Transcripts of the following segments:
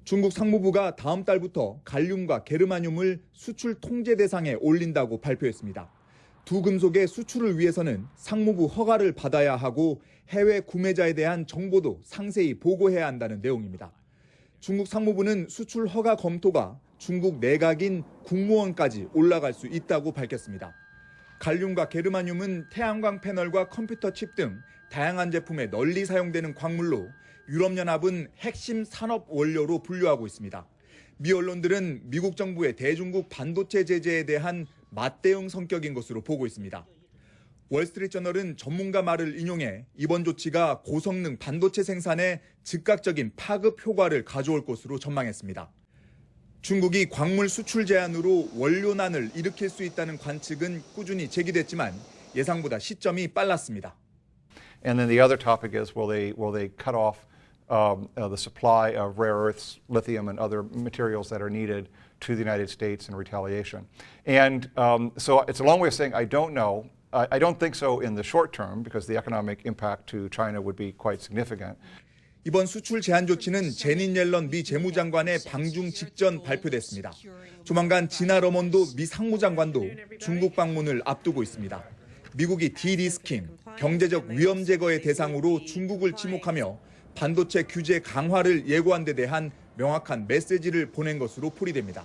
중국 상무부가 다음 달부터 갈륨과 게르마늄을 수출 통제 대상에 올린다고 발표했습니다. 두 금속의 수출을 위해서는 상무부 허가를 받아야 하고 해외 구매자에 대한 정보도 상세히 보고해야 한다는 내용입니다. 중국 상무부는 수출 허가 검토가 중국 내각인 국무원까지 올라갈 수 있다고 밝혔습니다. 갈륨과 게르마늄은 태양광 패널과 컴퓨터 칩 등 다양한 제품에 널리 사용되는 광물로 유럽연합은 핵심 산업 원료로 분류하고 있습니다. 미 언론들은 미국 정부의 대중국 반도체 제재에 대한 맞대응 성격인 것으로 보고 있습니다. 월스트리트저널은 전문가 말을 인용해 이번 조치가 고성능 반도체 생산에 즉각적인 파급 효과를 가져올 것으로 전망했습니다. 중국이 광물 수출 제한으로 원료난을 일으킬 수 있다는 관측은 꾸준히 제기됐지만 예상보다 시점이 빨랐습니다. And then the other topic is will they cut off the supply of rare earths, lithium, and other materials that are needed to the United States in retaliation. And so it's a long way of saying I don't know. I don't think so in the short term because the economic impact to China would be quite significant. 이번 수출 제한 조치는 제닛 옐런 미 재무장관의 방중 직전 발표됐습니다. 조만간 지나 러먼도 미 상무장관도 중국 방문을 앞두고 있습니다. 미국이 디리스킹, 경제적 위험 제거의 대상으로 중국을 지목하며 반도체 규제 강화를 예고한 데 대한 명확한 메시지를 보낸 것으로 풀이됩니다.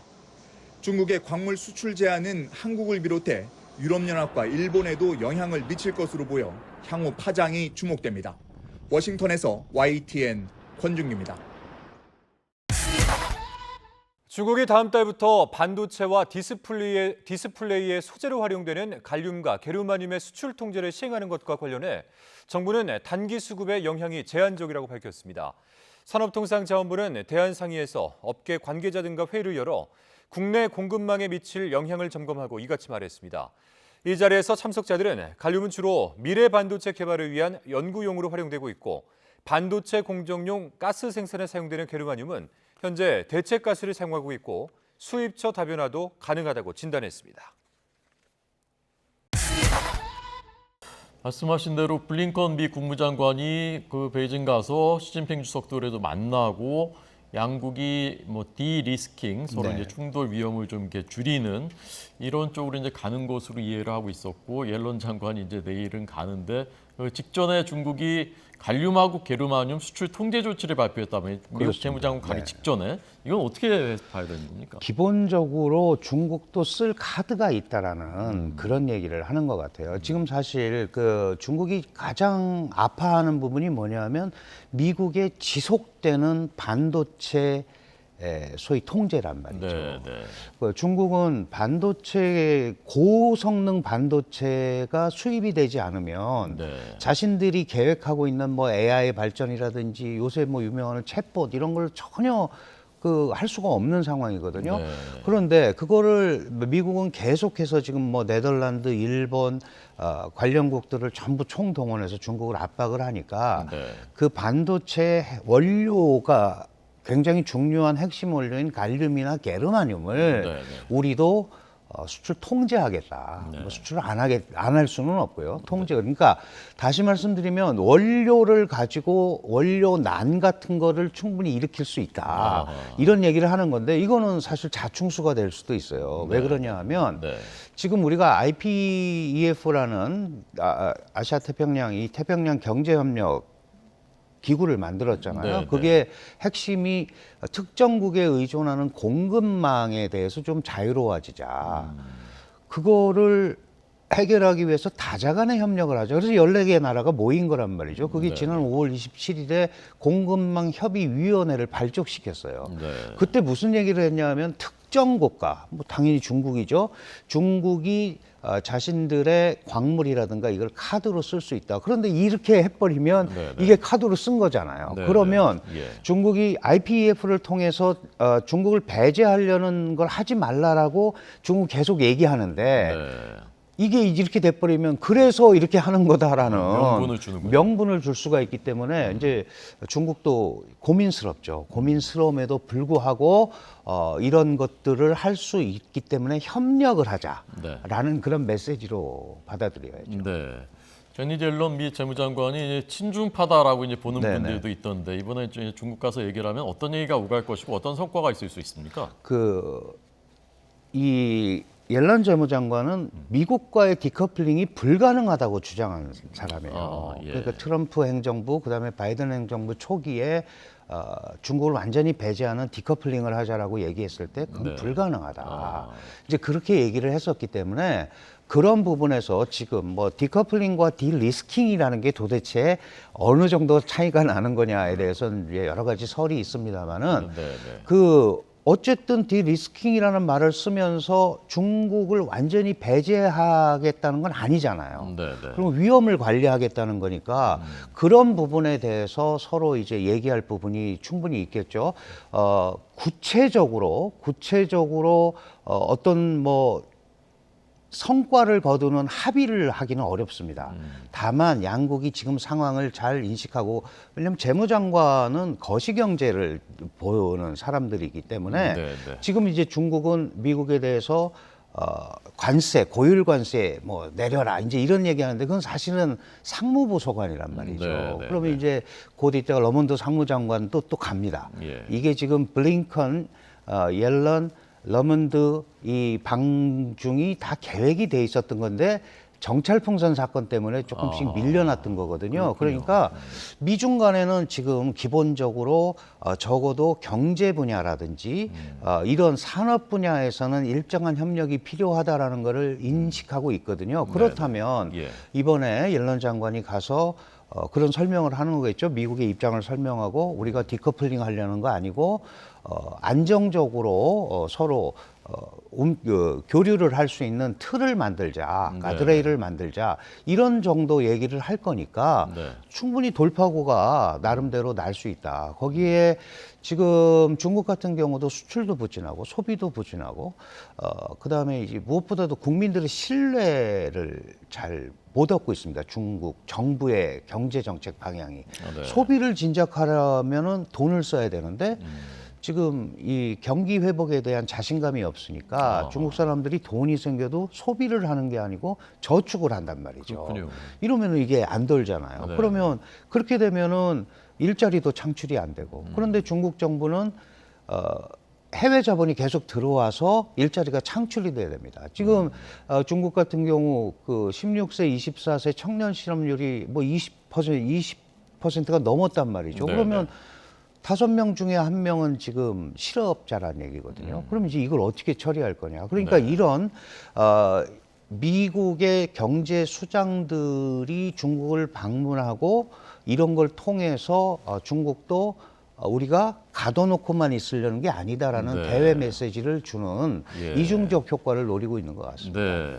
중국의 광물 수출 제한은 한국을 비롯해 유럽연합과 일본에도 영향을 미칠 것으로 보여 향후 파장이 주목됩니다. 워싱턴에서 YTN 권중규입니다. 중국이 다음 달부터 반도체와 디스플레이의 소재로 활용되는 갈륨과 게르마늄의 수출 통제를 시행하는 것과 관련해 정부는 단기 수급에 영향이 제한적이라고 밝혔습니다. 산업통상자원부는 대안상의에서 업계 관계자 등과 회의를 열어 국내 공급망에 미칠 영향을 점검하고 이같이 말했습니다. 이 자리에서 참석자들은 갈륨은 주로 미래 반도체 개발을 위한 연구용으로 활용되고 있고 반도체 공정용 가스 생산에 사용되는 게르마늄은 현재 대체가스를 사용하고 있고 수입처 다변화도 가능하다고 진단했습니다. 말씀하신 대로 블링컨 미 국무장관이 베이징 가서 시진핑 주석들에도 만나고 양국이 디리스킹 서로 이제 충돌 위험을 좀 이렇게 줄이는 이런 쪽으로 이제 가는 것으로 이해를 하고 있었고 옐런 장관이 이제 내일은 가는데 직전에 중국이 갈륨하고 게르마늄 수출 통제 조치를 발표했다면 미국 재무장관 가기 직전에 이건 어떻게 봐야 되는 겁니까? 기본적으로 중국도 쓸 카드가 있다라는 그런 얘기를 하는 것 같아요. 지금 사실 중국이 가장 아파하는 부분이 뭐냐면 미국의 지속되는 반도체 소위 통제란 말이죠. 중국은 반도체 고성능 반도체가 수입이 되지 않으면 자신들이 계획하고 있는 AI 발전이라든지 요새 유명한 챗봇 이런 걸 전혀 할 수가 없는 상황이거든요. 그런데 그거를 미국은 계속해서 지금 네덜란드, 일본 관련국들을 전부 총동원해서 중국을 압박을 하니까 그 반도체 원료가 굉장히 중요한 핵심 원료인 갈륨이나 게르마늄을 우리도 수출 통제하겠다. 수출을 안 할 수는 없고요. 통제. 그러니까 다시 말씀드리면 원료를 가지고 원료난 같은 거를 충분히 일으킬 수 있다. 이런 얘기를 하는 건데 이거는 사실 자충수가 될 수도 있어요. 왜 그러냐 하면 지금 우리가 IPEF라는 아시아 태평양 이 태평양 경제협력 기구를 만들었잖아요. 그게 핵심이 특정국에 의존하는 공급망에 대해서 좀 자유로워지자. 그거를 해결하기 위해서 다자간의 협력을 하죠. 그래서 14개의 나라가 모인 거란 말이죠. 그게 지난 5월 27일에 공급망 협의위원회를 발족시켰어요. 그때 무슨 얘기를 했냐 하면 특정 국가, 당연히 중국이죠. 중국이 자신들의 광물이라든가 이걸 카드로 쓸 수 있다. 그런데 이렇게 해버리면 이게 카드로 쓴 거잖아요. 그러면 중국이 IPEF를 통해서 중국을 배제하려는 걸 하지 말라라고 중국 계속 얘기하는데 이게 이렇게 돼버리면 그래서 이렇게 하는 거다라는 명분을 줄 수가 있기 때문에 이제 중국도 고민스럽죠. 고민스러움에도 불구하고 이런 것들을 할 수 있기 때문에 협력을 하자라는 그런 메시지로 받아들여야죠. 제니디 옐런 미 재무장관이 이제 친중파다라고 이제 보는 네네. 분들도 있던데 이번에 이제 중국 가서 얘기를 하면 어떤 얘기가 오갈 것이고 어떤 성과가 있을 수 있습니까? 이 옐런 재무장관은 미국과의 디커플링이 불가능하다고 주장하는 사람이에요. 아, 예. 그러니까 트럼프 행정부, 그다음에 바이든 행정부 초기에 중국을 완전히 배제하는 디커플링을 하자라고 얘기했을 때 그건 네. 불가능하다. 이제 그렇게 얘기를 했었기 때문에 그런 부분에서 지금 뭐 디커플링과 디리스킹이라는 게 도대체 어느 정도 차이가 나는 거냐에 대해서는 이제 여러 가지 설이 있습니다만은 네, 네. 어쨌든 디리스킹이라는 말을 쓰면서 중국을 완전히 배제하겠다는 건 아니잖아요. 네, 네. 그럼 위험을 관리하겠다는 거니까 그런 부분에 대해서 서로 이제 얘기할 부분이 충분히 있겠죠. 구체적으로 어떤 뭐 성과를 거두는 합의를 하기는 어렵습니다. 다만 양국이 지금 상황을 잘 인식하고, 왜냐하면 재무장관은 거시경제를 보는 사람들이기 때문에 네, 네. 지금 이제 중국은 미국에 대해서 관세, 고율 관세 뭐 내려라 이제 이런 얘기하는데 그건 사실은 상무부 소관이란 말이죠. 네, 네, 그러면 네. 이제 곧 이따가 러먼드 상무장관도 또 갑니다. 예. 이게 지금 블링컨, 옐런, 러먼드 이 방중이 다 계획이 돼 있었던 건데 정찰풍선 사건 때문에 조금씩 밀려났던 거거든요. 그러니까 미중 간에는 지금 기본적으로 적어도 경제 분야라든지 이런 산업 분야에서는 일정한 협력이 필요하다라는 것을 인식하고 있거든요. 그렇다면 예. 이번에 옐런 장관이 가서 그런 설명을 하는 거겠죠. 미국의 입장을 설명하고 우리가 디커플링 하려는 거 아니고 안정적으로 서로 교류를 할 수 있는 틀을 만들자, 가드레일을 만들자 이런 정도 얘기를 할 거니까 네. 충분히 돌파구가 나름대로 날 수 있다. 거기에 지금 중국 같은 경우도 수출도 부진하고 소비도 부진하고 그다음에 이제 무엇보다도 국민들의 신뢰를 잘 못 얻고 있습니다. 중국 정부의 경제 정책 방향이 네. 소비를 진작하려면은 돈을 써야 되는데 지금 이 경기 회복에 대한 자신감이 없으니까 중국 사람들이 돈이 생겨도 소비를 하는 게 아니고 저축을 한단 말이죠. 그렇군요. 이러면은 이게 안 돌잖아요. 네. 그러면 그렇게 되면은 일자리도 창출이 안 되고 그런데 중국 정부는 해외 자본이 계속 들어와서 일자리가 창출이 돼야 됩니다. 지금 중국 같은 경우 그 16세, 24세 청년 실업률이 뭐 20%가 넘었단 말이죠. 네, 그러면 네. 5명 중에 1명은 지금 실업자라는 얘기거든요. 그럼 이제 이걸 어떻게 처리할 거냐. 그러니까 네. 이런 미국의 경제 수장들이 중국을 방문하고 이런 걸 통해서 중국도 우리가 가둬놓고만 있으려는 게 아니다라는 네. 대외 메시지를 주는 예. 이중적 효과를 노리고 있는 것 같습니다. 네.